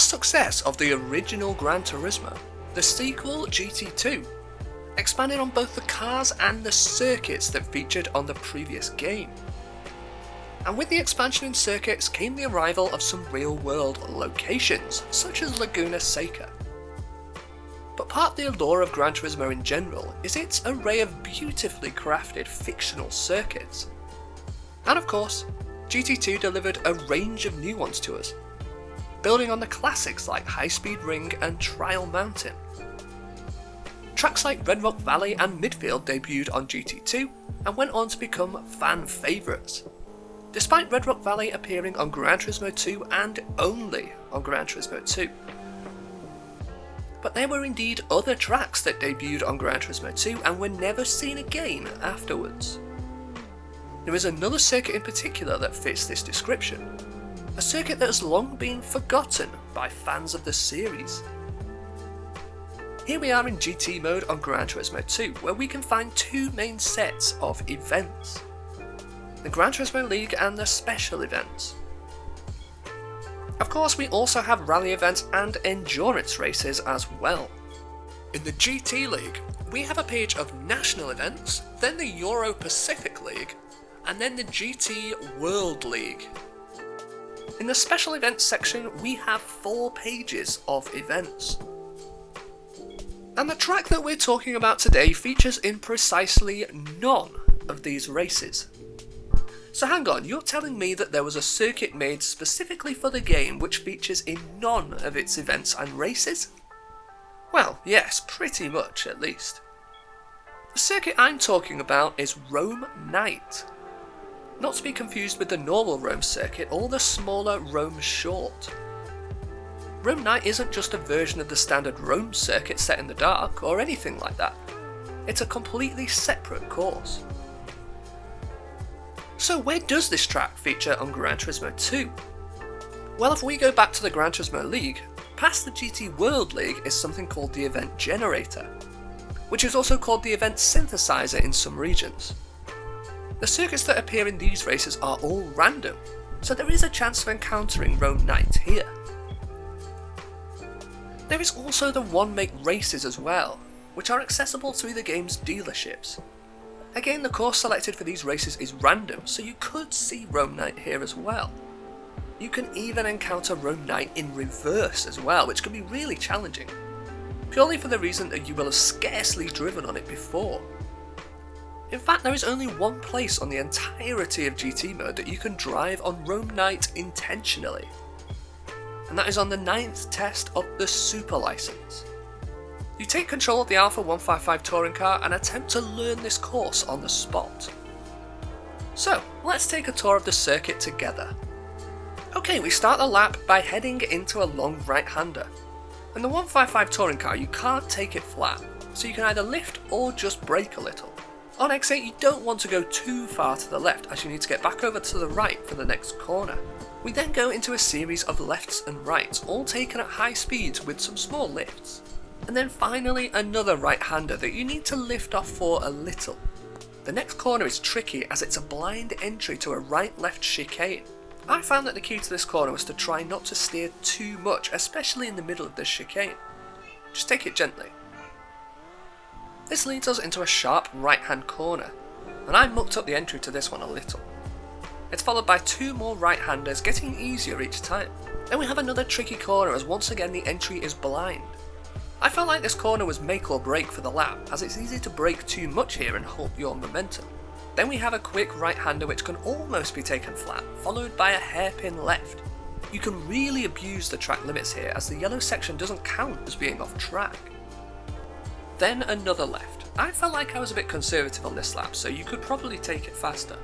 success of the original Gran Turismo, the sequel GT2 expanded on both the cars and the circuits that featured on the previous game. And with the expansion in circuits came the arrival of some real-world locations, such as Laguna Seca. But part of the allure of Gran Turismo in general is its array of beautifully crafted fictional circuits. And of course, GT2 delivered a range of new ones to us, building on the classics like High Speed Ring and Trial Mountain. Tracks like Red Rock Valley and Midfield debuted on GT2 and went on to become fan favourites, despite Red Rock Valley appearing on Gran Turismo 2 and only on Gran Turismo 2. But there were indeed other tracks that debuted on Gran Turismo 2 and were never seen again afterwards. There is another circuit in particular that fits this description, a circuit that has long been forgotten by fans of the series. Here we are in GT mode on Gran Turismo 2, where we can find two main sets of events: the Gran Turismo League and the special events. Of course, we also have rally events and endurance races as well. In the GT League, we have a page of national events, then the Euro Pacific League, and then the GT World League. In the special events section, we have 4 pages of events. And the track that we're talking about today features in precisely none of these races. So hang on, you're telling me that there was a circuit made specifically for the game which features in none of its events and races? Well, yes, pretty much at least. The circuit I'm talking about is Rome Night. Not to be confused with the normal Rome circuit or the smaller Rome Short. Rome Night isn't just a version of the standard Rome circuit set in the dark or anything like that. It's a completely separate course. So where does this track feature on Gran Turismo 2? Well, if we go back to the Gran Turismo League, past the GT World League is something called the Event Generator, which is also called the Event Synthesizer in some regions. The circuits that appear in these races are all random, so there is a chance of encountering Rome Night here. There is also the one-make races as well, which are accessible through the game's dealerships. Again, the course selected for these races is random, so you could see Rome Night here as well. You can even encounter Rome Night in reverse as well, which can be really challenging, purely for the reason that you will have scarcely driven on it before. In fact, there is only one place on the entirety of GT mode that you can drive on Rome Night intentionally, and that is on the 9th test of the Super License. You take control of the Alpha 155 touring car and attempt to learn this course on the spot. So, let's take a tour of the circuit together. Okay, we start the lap by heading into a long right-hander. In the 155 touring car you can't take it flat, so you can either lift or just brake a little. On exit you don't want to go too far to the left as you need to get back over to the right for the next corner. We then go into a series of lefts and rights, all taken at high speeds with some small lifts. And then finally another right-hander that you need to lift off for a little. The next corner is tricky as it's a blind entry to a right-left chicane. I found that the key to this corner was to try not to steer too much, especially in the middle of this chicane. Just take it gently. This leads us into a sharp right-hand corner, and I mucked up the entry to this one a little. It's followed by 2 more right-handers, getting easier each time. Then we have another tricky corner as once again the entry is blind. I felt like this corner was make or break for the lap, as it's easy to brake too much here and halt your momentum. Then we have a quick right-hander which can almost be taken flat, followed by a hairpin left. You can really abuse the track limits here as the yellow section doesn't count as being off track. Then another left. I felt like I was a bit conservative on this lap, so you could probably take it faster.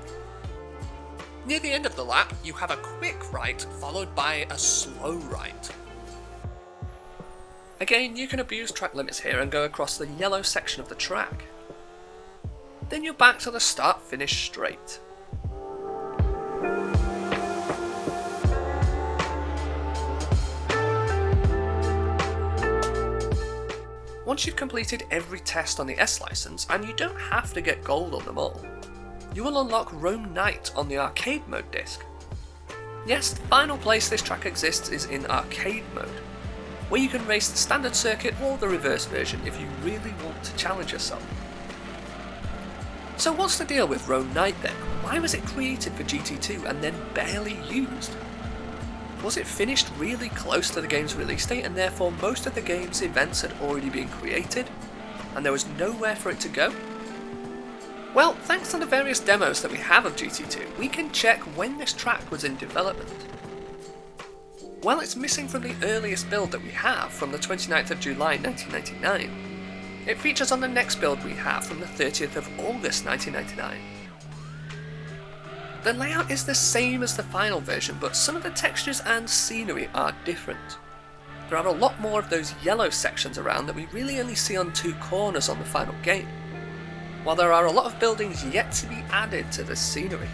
Near the end of the lap, you have a quick right followed by a slow right. Again, you can abuse track limits here and go across the yellow section of the track. Then you're back to the start-finish straight. Once you've completed every test on the S license, and you don't have to get gold on them all, you will unlock Rome Night on the arcade mode disc. Yes, the final place this track exists is in arcade mode, where you can race the standard circuit or the reverse version if you really want to challenge yourself. So what's the deal with Rome Night then? Why was it created for GT2 and then barely used? Was it finished really close to the game's release date and therefore most of the game's events had already been created and there was nowhere for it to go? Well, thanks to the various demos that we have of GT2, we can check when this track was in development. Well, it's missing from the earliest build that we have from the 29th of July 1999. It features on the next build we have from the 30th of August 1999. The layout is the same as the final version, but some of the textures and scenery are different. There are a lot more of those yellow sections around that we really only see on two corners on the final game, while there are a lot of buildings yet to be added to the scenery.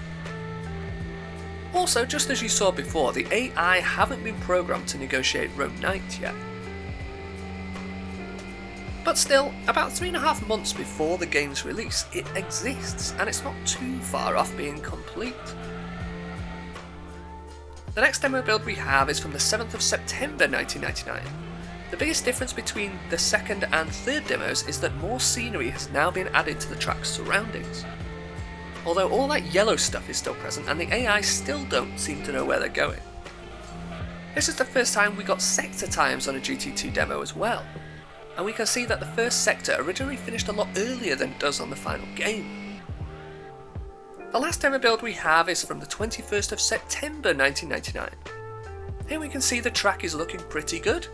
Also, just as you saw before, the AI haven't been programmed to negotiate Rome Night yet. But still, about 3.5 months before the game's release, it exists, and it's not too far off being complete. The next demo build we have is from the 7th of September 1999. The biggest difference between the second and third demos is that more scenery has now been added to the track's surroundings. Although all that yellow stuff is still present and the AI still don't seem to know where they're going. This is the first time we got sector times on a GT2 demo as well, and we can see that the first sector originally finished a lot earlier than it does on the final game. The last demo build we have is from the 21st of September 1999. Here we can see the track is looking pretty good.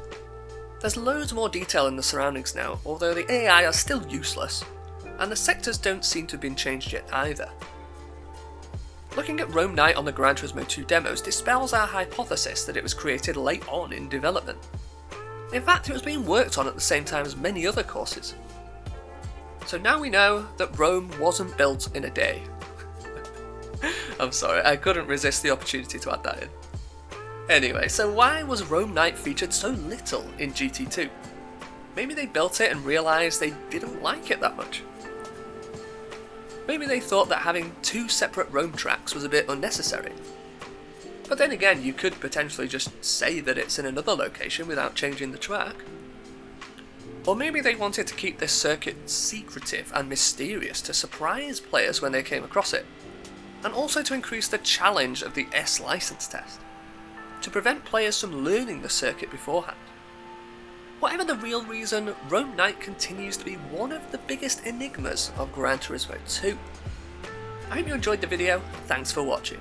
There's loads more detail in the surroundings now, although the AI are still useless, and the sectors don't seem to have been changed yet either. Looking at Rome Night on the Gran Turismo 2 demos dispels our hypothesis that it was created late on in development. In fact, it was being worked on at the same time as many other courses. So now we know that Rome wasn't built in a day. I'm sorry, I couldn't resist the opportunity to add that in. Anyway, so why was Rome Night featured so little in GT2? Maybe they built it and realised they didn't like it that much. Maybe they thought that having two separate Rome tracks was a bit unnecessary. But then again, you could potentially just say that it's in another location without changing the track. Or maybe they wanted to keep this circuit secretive and mysterious to surprise players when they came across it, and also to increase the challenge of the S license test, to prevent players from learning the circuit beforehand. Whatever the real reason, Rome Night continues to be one of the biggest enigmas of Gran Turismo 2. I hope you enjoyed the video, thanks for watching.